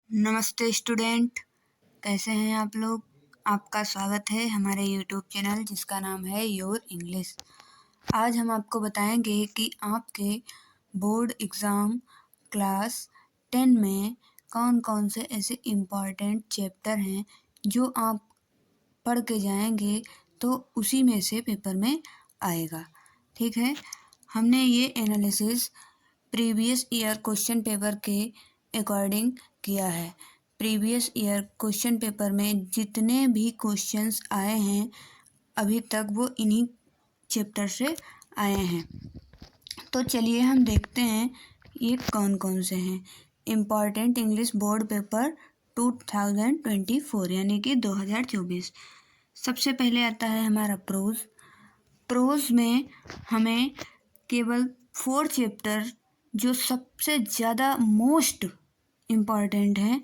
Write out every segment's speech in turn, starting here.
नमस्ते स्टूडेंट, कैसे हैं आप लोग। आपका स्वागत है हमारे यूट्यूब चैनल जिसका नाम है योर इंग्लिश। आज हम आपको बताएंगे कि आपके बोर्ड एग्ज़ाम क्लास 10 में कौन कौन से ऐसे इम्पॉर्टेंट चैप्टर हैं जो आप पढ़ के जाएंगे तो उसी में से पेपर में आएगा। ठीक है, हमने ये analysis previous year question paper के अकॉर्डिंग किया है। प्रीवियस ईयर क्वेश्चन पेपर में जितने भी क्वेश्चंस आए हैं अभी तक वो इन्हीं चैप्टर से आए हैं। तो चलिए हम देखते हैं ये कौन कौन से हैं। इम्पॉर्टेंट इंग्लिश बोर्ड पेपर 2024 यानी कि 2024। सबसे पहले आता है हमारा प्रोज में हमें केवल 4 चैप्टर जो सबसे ज़्यादा मोस्ट इम्पॉर्टेंट हैं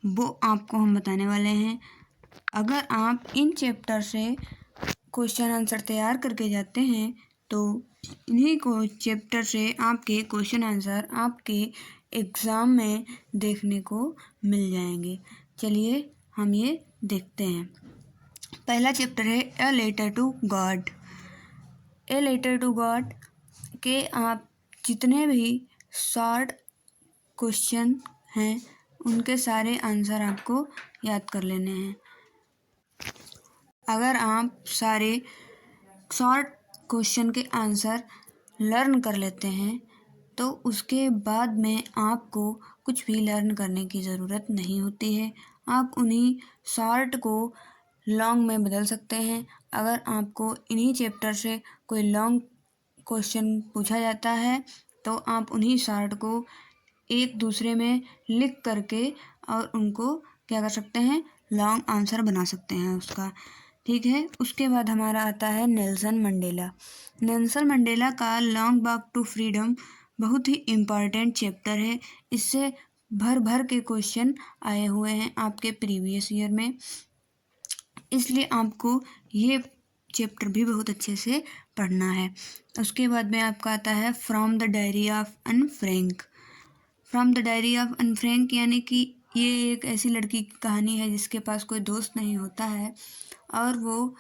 वो आपको हम बताने वाले हैं। अगर आप इन चैप्टर से क्वेश्चन आंसर तैयार करके जाते हैं तो इन्हीं को चैप्टर से आपके क्वेश्चन आंसर आपके एग्ज़ाम में देखने को मिल जाएंगे। चलिए हम ये देखते हैं। पहला चैप्टर है a letter to God. A letter to God के आप जितने भी शॉर्ट क्वेश्चन हैं उनके सारे आंसर आपको याद कर लेने हैं। अगर आप सारे शॉर्ट क्वेश्चन के आंसर लर्न कर लेते हैं तो उसके बाद में आपको कुछ भी लर्न करने की ज़रूरत नहीं होती है। आप उन्हीं शॉर्ट को लॉन्ग में बदल सकते हैं। अगर आपको इन्हीं चैप्टर से कोई लॉन्ग क्वेश्चन पूछा जाता है तो आप उन्हीं शॉर्ट को एक दूसरे में लिख करके और उनको क्या कर सकते हैं, लॉन्ग आंसर बना सकते हैं उसका। ठीक है, उसके बाद हमारा आता है नेल्सन मंडेला। नेल्सन मंडेला का लॉन्ग वॉक टू फ्रीडम बहुत ही इम्पॉर्टेंट चैप्टर है। इससे भर भर के क्वेश्चन आए हुए हैं आपके प्रीवियस ईयर में, इसलिए आपको ये चैप्टर भी बहुत अच्छे से पढ़ना है। उसके बाद में आपका आता है from the diary of an Frank. From the diary of an Frank यानी कि ये एक ऐसी लड़की की कहानी है जिसके पास कोई दोस्त नहीं होता है और वो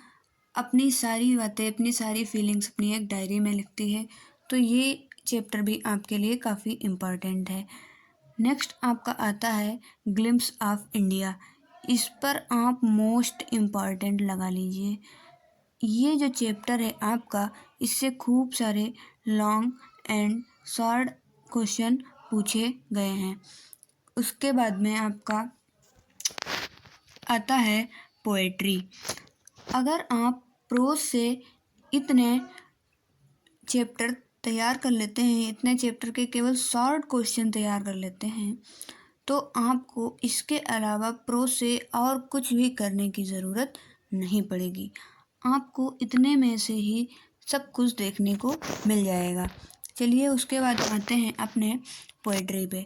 अपनी सारी बातें, अपनी सारी फीलिंग्स अपनी एक डायरी में लिखती है। तो ये चैप्टर भी आपके लिए काफ़ी इम्पॉर्टेंट है। नेक्स्ट आपका आता है ग्लिम्स ऑफ इंडिया। इस पर आप मोस्ट इम्पॉर्टेंट लगा लीजिए। ये जो चैप्टर है आपका, इससे खूब सारे लॉन्ग एंड शॉर्ट क्वेश्चन पूछे गए हैं। उसके बाद में आपका आता है पोएट्री। अगर आप प्रोज से इतने चैप्टर तैयार कर लेते हैं, इतने चैप्टर के केवल शॉर्ट क्वेश्चन तैयार कर लेते हैं तो आपको इसके अलावा प्रोज से और कुछ भी करने की ज़रूरत नहीं पड़ेगी। आपको इतने में से ही सब कुछ देखने को मिल जाएगा। चलिए उसके बाद आते हैं अपने पोएट्री पे।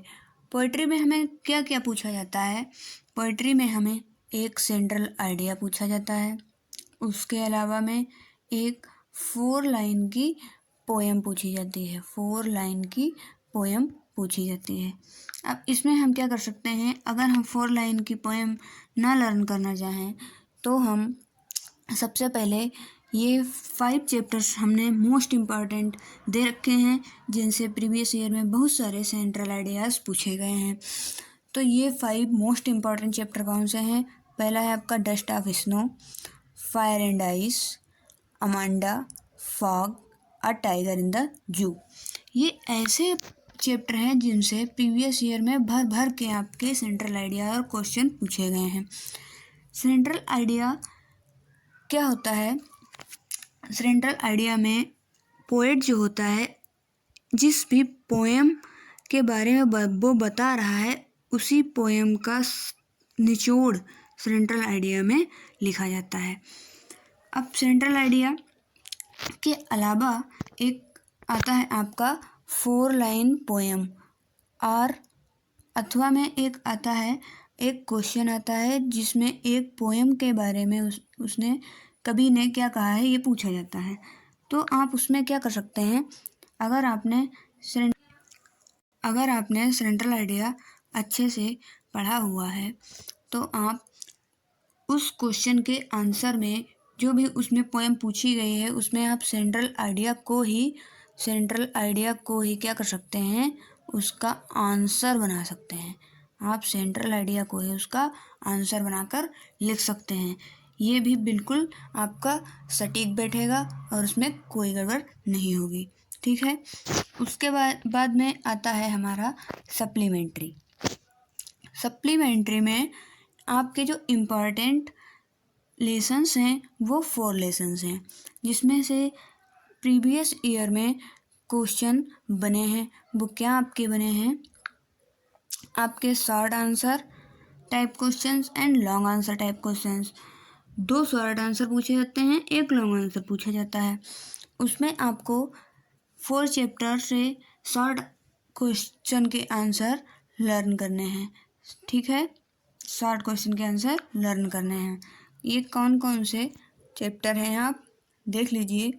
पोएट्री में हमें क्या क्या पूछा जाता है। पोएट्री में हमें एक सेंट्रल आइडिया पूछा जाता है। उसके अलावा में एक 4 लाइन की पोएम पूछी जाती है। 4 लाइन की पोएम पूछी जाती है। अब इसमें हम क्या कर सकते हैं, अगर हम 4 लाइन की पोएम ना लर्न करना चाहें तो हम सबसे पहले ये 5 चैप्टर्स हमने मोस्ट इम्पॉर्टेंट दे रखे हैं जिनसे प्रीवियस ईयर में बहुत सारे सेंट्रल आइडियाज़ पूछे गए हैं। तो ये 5 मोस्ट इम्पॉर्टेंट चैप्टर कौन से हैं। पहला है आपका dust of snow, fire and ice, Amanda, fog, a tiger in the zoo. ये ऐसे चैप्टर हैं जिनसे प्रीवियस ईयर में भर भर के आपके सेंट्रल आइडिया और क्वेश्चन पूछे गए हैं। सेंट्रल आइडिया क्या होता है, सेंट्रल आइडिया में पोएट जो होता है जिस भी पोएम के बारे में वो बता रहा है उसी पोएम का निचोड़ सेंट्रल आइडिया में लिखा जाता है। अब सेंट्रल आइडिया के अलावा एक आता है आपका 4 लाइन पोएम, और अथवा में एक आता है, एक क्वेश्चन आता है जिसमें एक पोएम के बारे में उसने कवि ने क्या कहा है ये पूछा जाता है। तो आप उसमें क्या कर सकते हैं, अगर आपने सेंट्रल आइडिया अच्छे से पढ़ा हुआ है तो आप उस क्वेश्चन के आंसर में जो भी उसमें पोएम पूछी गई है उसमें आप सेंट्रल आइडिया को ही क्या कर सकते हैं, उसका आंसर बना सकते हैं। आप सेंट्रल आइडिया को ही उसका आंसर बनाकर लिख सकते हैं। ये भी बिल्कुल आपका सटीक बैठेगा और उसमें कोई गड़बड़ नहीं होगी। ठीक है। उसके बाद में आता है हमारा सप्लीमेंट्री। सप्लीमेंट्री में आपके जो इम्पॉर्टेंट लेसन्स हैं वो 4 लेसन्स हैं, जिसमें से प्रीवियस ईयर में क्वेश्चन बने हैं। वो क्या आपके बने हैं, आपके short answer type questions and long answer type questions. 2 short answer पूछे जाते हैं, 1 लॉन्ग आंसर पूछा जाता है। उसमें आपको 4 चैप्टर से शॉर्ट क्वेश्चन के आंसर लर्न करने हैं। ठीक है, शॉर्ट क्वेश्चन के आंसर लर्न करने हैं। ये कौन कौन से चैप्टर हैं आप देख लीजिए।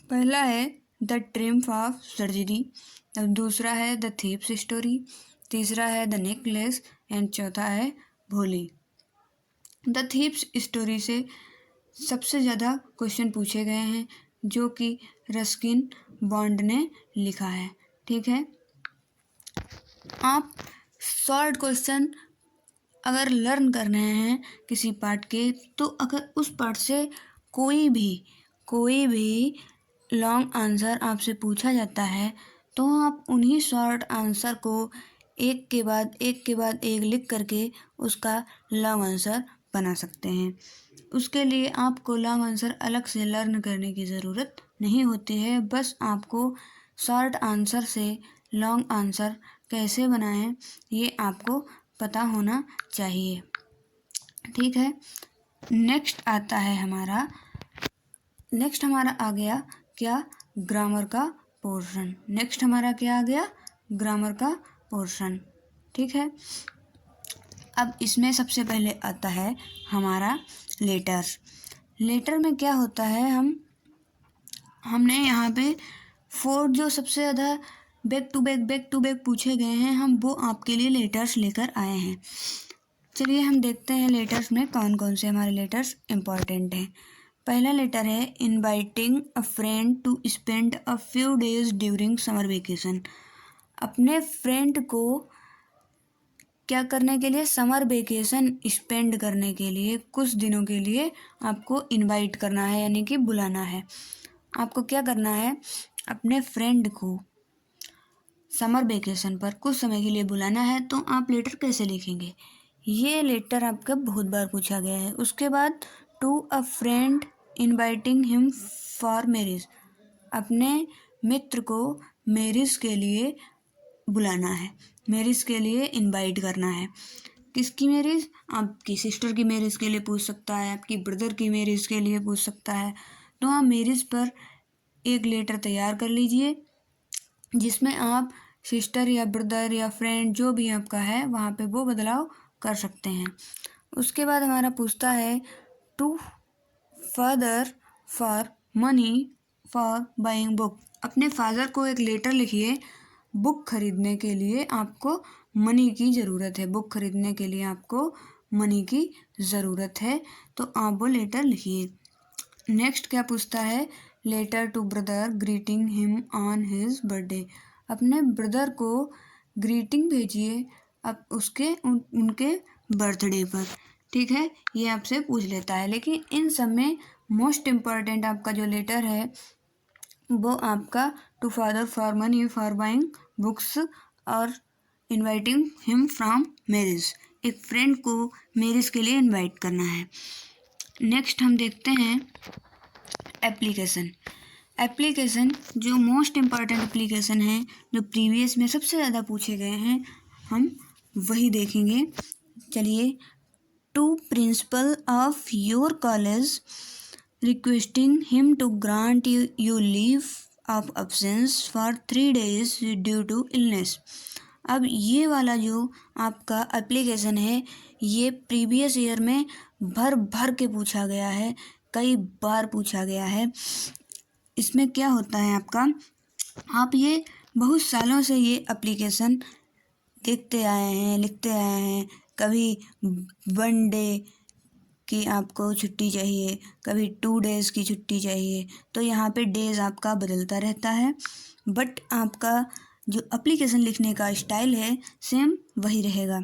पहला है द ट्रिम्फ ऑफ सर्जरी, दूसरा है द थीप्स स्टोरी, तीसरा है द नेकलेस एंड चौथा है भोली। द थीप्स स्टोरी से सबसे ज़्यादा क्वेश्चन पूछे गए हैं जो कि रस्किन बॉन्ड ने लिखा है। ठीक है, आप शॉर्ट क्वेश्चन अगर लर्न करने हैं किसी पार्ट के, तो अगर उस पार्ट से कोई भी लॉन्ग आंसर आपसे पूछा जाता है तो आप उन्हीं शॉर्ट आंसर को एक के बाद एक लिख करके उसका लॉन्ग आंसर बना सकते हैं। उसके लिए आपको लॉन्ग आंसर अलग से लर्न करने की ज़रूरत नहीं होती है। बस आपको शॉर्ट आंसर से लॉन्ग आंसर कैसे बनाएं ये आपको पता होना चाहिए। ठीक है, नेक्स्ट हमारा आ गया क्या, ग्रामर का पोर्शन। नेक्स्ट हमारा क्या आ गया, ग्रामर का पोर्शन। ठीक है, अब इसमें सबसे पहले आता है हमारा लेटर में क्या होता है, हमने यहाँ पे 4 जो सबसे ज़्यादा बैक टू बैक पूछे गए हैं, हम वो आपके लिए लेटर्स लेकर आए हैं। चलिए हम देखते हैं लेटर्स में कौन कौन से हमारे लेटर्स इम्पॉर्टेंट हैं। पहला लेटर है inviting a friend to spend a few days during summer vacation. अपने फ्रेंड को क्या करने के लिए, समर वेकेशन स्पेंड करने के लिए, कुछ दिनों के लिए आपको इनवाइट करना है, यानी कि बुलाना है। आपको क्या करना है, अपने फ्रेंड को समर वेकेशन पर कुछ समय के लिए बुलाना है। तो आप लेटर कैसे लिखेंगे, ये लेटर आपका बहुत बार पूछा गया है। उसके बाद to a friend inviting him for marriage, अपने मित्र को मैरिज के लिए बुलाना है, मैरिज के लिए इनवाइट करना है। किसकी मैरिज, आपकी सिस्टर की मैरिज के लिए पूछ सकता है, आपकी ब्रदर की मैरिज के लिए पूछ सकता है। तो आप मैरिज पर एक लेटर तैयार कर लीजिए जिसमें आप सिस्टर या ब्रदर या फ्रेंड जो भी आपका है वहाँ पे वो बदलाव कर सकते हैं। उसके बाद हमारा पूछता है to father for money for buying book. अपने फादर को एक लेटर लिखिए, बुक खरीदने के लिए आपको मनी की ज़रूरत है, बुक खरीदने के लिए आपको मनी की ज़रूरत है, तो आप वो लेटर लिखिए। नेक्स्ट क्या पूछता है, letter to brother greeting him on his birthday. अपने ब्रदर को ग्रीटिंग भेजिए अब उनके बर्थडे पर। ठीक है, ये आपसे पूछ लेता है। लेकिन इन सब में मोस्ट इम्पॉर्टेंट आपका जो लेटर है वो आपका to father for money for buying books और इनवाइटिंग हिम फ्रॉम मैरिज, एक फ्रेंड को मैरिज के लिए इनवाइट करना है। नेक्स्ट हम देखते हैं एप्लीकेशन जो मोस्ट इम्पॉर्टेंट एप्लीकेशन है, जो प्रीवियस में सबसे ज़्यादा पूछे गए हैं, हम वही देखेंगे। चलिए, to principal of your college requesting him to grant you leave of absence for 3 days due to illness. अब ये वाला जो आपका एप्लीकेशन है ये प्रीवियस ईयर में भर के पूछा गया है, कई बार पूछा गया है। इसमें क्या होता है आपका, आप ये बहुत सालों से ये एप्लीकेशन देखते आए हैं, लिखते आए हैं। कभी 1 डे कि आपको छुट्टी चाहिए, कभी 2 डेज़ की छुट्टी चाहिए, तो यहाँ पे डेज़ आपका बदलता रहता है, बट आपका जो एप्लीकेशन लिखने का स्टाइल है सेम वही रहेगा।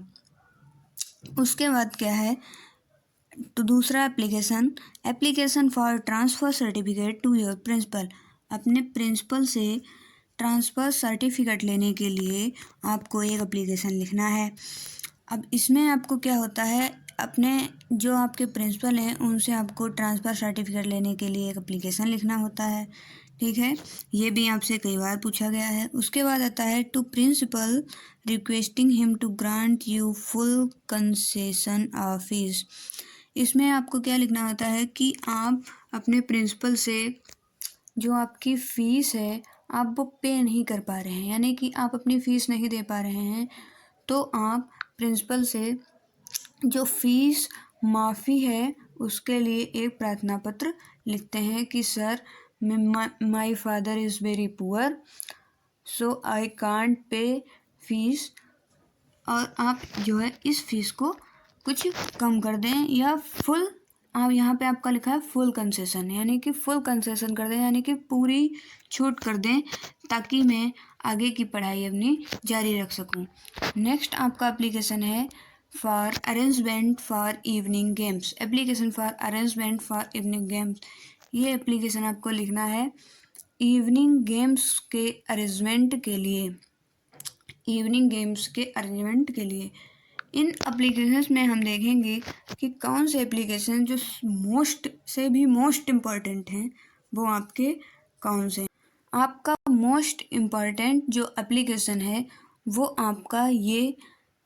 उसके बाद क्या है, तो दूसरा application for transfer certificate to your principal. अपने प्रिंसिपल से ट्रांसफ़र सर्टिफिकेट लेने के लिए आपको एक एप्लीकेशन लिखना है। अब इसमें आपको क्या होता है, अपने जो आपके प्रिंसिपल हैं उनसे आपको ट्रांसफ़र सर्टिफिकेट लेने के लिए एक एप्लीकेशन लिखना होता है। ठीक है, ये भी आपसे कई बार पूछा गया है। उसके बाद आता है to principal requesting him to grant you full concession of fees. इसमें आपको क्या लिखना होता है कि आप अपने प्रिंसिपल से जो आपकी फ़ीस है आप वो पे नहीं कर पा रहे हैं, यानी कि आप अपनी फ़ीस नहीं दे पा रहे हैं, तो आप प्रिंसिपल से जो फ़ीस माफ़ी है उसके लिए एक प्रार्थना पत्र लिखते हैं कि sir my father is very poor so I can't pay fees, और आप जो है इस फीस को कुछ कम कर दें या फुल, आप यहाँ पे आपका लिखा है फुल कंसेशन, यानी कि फुल कंसेशन कर दें, यानी कि पूरी छूट कर दें ताकि मैं आगे की पढ़ाई अपनी जारी रख सकूँ। नेक्स्ट आपका एप्लीकेशन है for arrangement for evening games. Application for arrangement for evening games, ये एप्लीकेशन आपको लिखना है इवनिंग गेम्स के अरेंजमेंट के लिए। इवनिंग गेम्स के अरेंजमेंट के लिए इन एप्लीकेशंस में हम देखेंगे कि कौन से एप्लीकेशन जो मोस्ट इम्पॉर्टेंट हैं वो आपके कौन से। आपका मोस्ट इम्पॉर्टेंट जो एप्लीकेशन है वो आपका ये,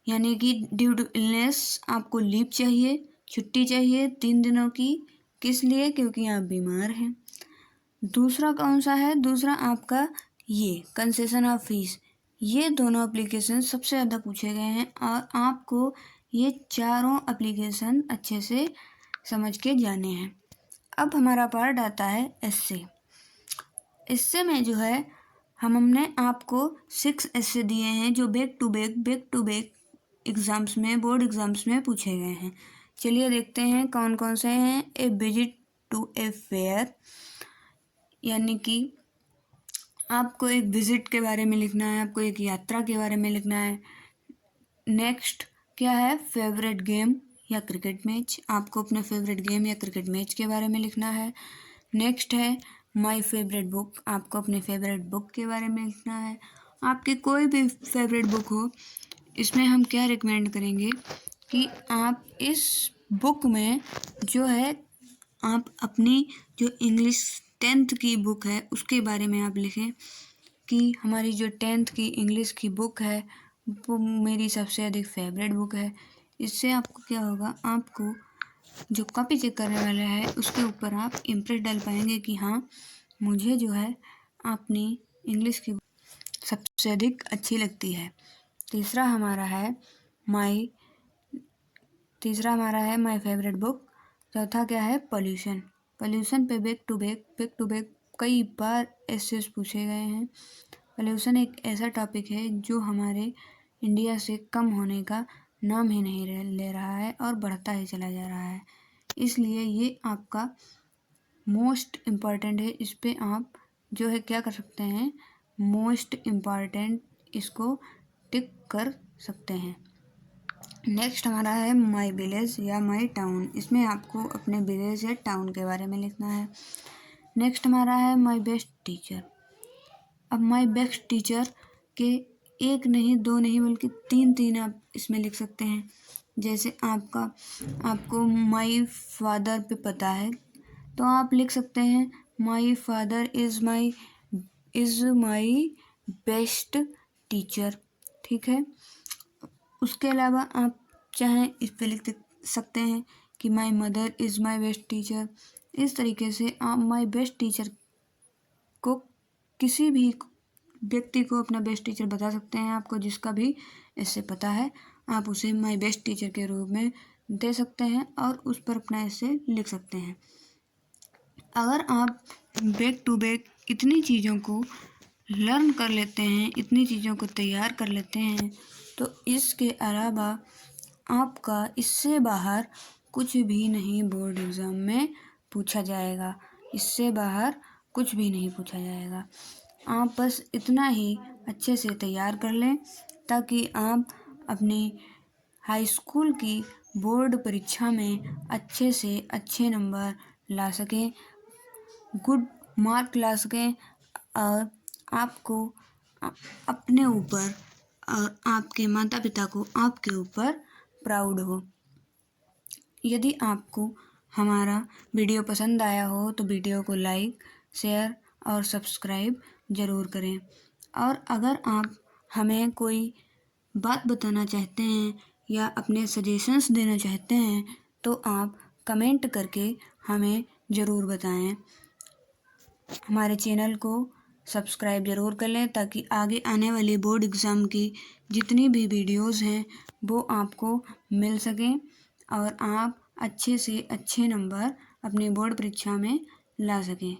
यानी कि ड्यू टू इलनेस आपको लीव चाहिए, छुट्टी चाहिए 3 दिनों की। किस लिए? क्योंकि आप बीमार हैं। दूसरा कौन सा है? दूसरा आपका ये कंसेशन ऑफ फीस। ये दोनों एप्लीकेशन सबसे ज़्यादा पूछे गए हैं और आपको ये चारों एप्लीकेशन अच्छे से समझ के जाने हैं। अब हमारा पार्ट आता है एस्से। एस्से में जो है हमने आपको 6 एस्से दिए हैं जो बैक टू बैक एग्ज़ाम्स में, बोर्ड एग्ज़ाम्स में पूछे गए हैं। चलिए देखते हैं कौन कौन से हैं। ए विजिट टू ए फेयर, यानी कि आपको एक विज़िट के बारे में लिखना है, आपको एक यात्रा के बारे में लिखना है। नेक्स्ट क्या है? फेवरेट गेम या क्रिकेट मैच, आपको अपने फेवरेट गेम या क्रिकेट मैच के बारे में लिखना है। नेक्स्ट है माय फेवरेट बुक, आपको अपने फेवरेट बुक के बारे में लिखना है। आपकी कोई भी फेवरेट बुक हो, इसमें हम क्या रिकमेंड करेंगे कि आप इस बुक में जो है आप अपनी जो इंग्लिश 10th की बुक है उसके बारे में आप लिखें कि हमारी जो 10th की इंग्लिश की बुक है वो मेरी सबसे अधिक फेवरेट बुक है। इससे आपको क्या होगा, आपको जो कॉपी चेक करने वाला है उसके ऊपर आप इम्प्रेस डाल पाएंगे कि हाँ मुझे जो है अपनी इंग्लिश की सबसे अधिक अच्छी लगती है। तीसरा हमारा है माय फेवरेट बुक। चौथा क्या है? पोल्यूशन पे बैक टू बैक कई बार एसेस पूछे गए हैं। पोल्यूशन एक ऐसा टॉपिक है जो हमारे इंडिया से कम होने का नाम ही नहीं ले रहा है और बढ़ता ही चला जा रहा है, इसलिए ये आपका मोस्ट इम्पॉर्टेंट है। इस पे आप जो है क्या कर सकते हैं, मोस्ट इम्पॉर्टेंट इसको टिक कर सकते हैं। नेक्स्ट हमारा है माय विलेज या माय टाउन। इसमें आपको अपने विलेज या टाउन के बारे में लिखना है। नेक्स्ट हमारा है माय बेस्ट टीचर। अब माय बेस्ट टीचर के एक नहीं, दो नहीं, बल्कि 3 आप इसमें लिख सकते हैं। जैसे आपको माय फादर पे पता है तो आप लिख सकते हैं my father is my best teacher. ठीक है, उसके अलावा आप चाहें इस पे लिख सकते हैं कि my mother is my best teacher. इस तरीके से आप माय बेस्ट टीचर को किसी भी व्यक्ति को अपना बेस्ट टीचर बता सकते हैं। आपको जिसका भी इससे पता है आप उसे माय बेस्ट टीचर के रूप में दे सकते हैं और उस पर अपना ऐसे लिख सकते हैं। अगर आप बैक टू बैक इतनी चीज़ों को लर्न कर लेते हैं, इतनी चीज़ों को तैयार कर लेते हैं, तो इसके अलावा आपका इससे बाहर कुछ भी नहीं बोर्ड एग्ज़ाम में पूछा जाएगा। इससे बाहर कुछ भी नहीं पूछा जाएगा। आप बस इतना ही अच्छे से तैयार कर लें ताकि आप अपनी हाई स्कूल की बोर्ड परीक्षा में अच्छे से अच्छे नंबर ला सकें, गुड मार्क ला सकें और आपको अपने ऊपर और आपके माता पिता को आपके ऊपर प्राउड हो। यदि आपको हमारा वीडियो पसंद आया हो तो वीडियो को लाइक, शेयर और सब्सक्राइब ज़रूर करें। और अगर आप हमें कोई बात बताना चाहते हैं या अपने सजेशंस देना चाहते हैं तो आप कमेंट करके हमें ज़रूर बताएं। हमारे चैनल को सब्सक्राइब ज़रूर कर लें ताकि आगे आने वाली बोर्ड एग्ज़ाम की जितनी भी वीडियोज़ हैं वो आपको मिल सकें और आप अच्छे से अच्छे नंबर अपनी बोर्ड परीक्षा में ला सकें।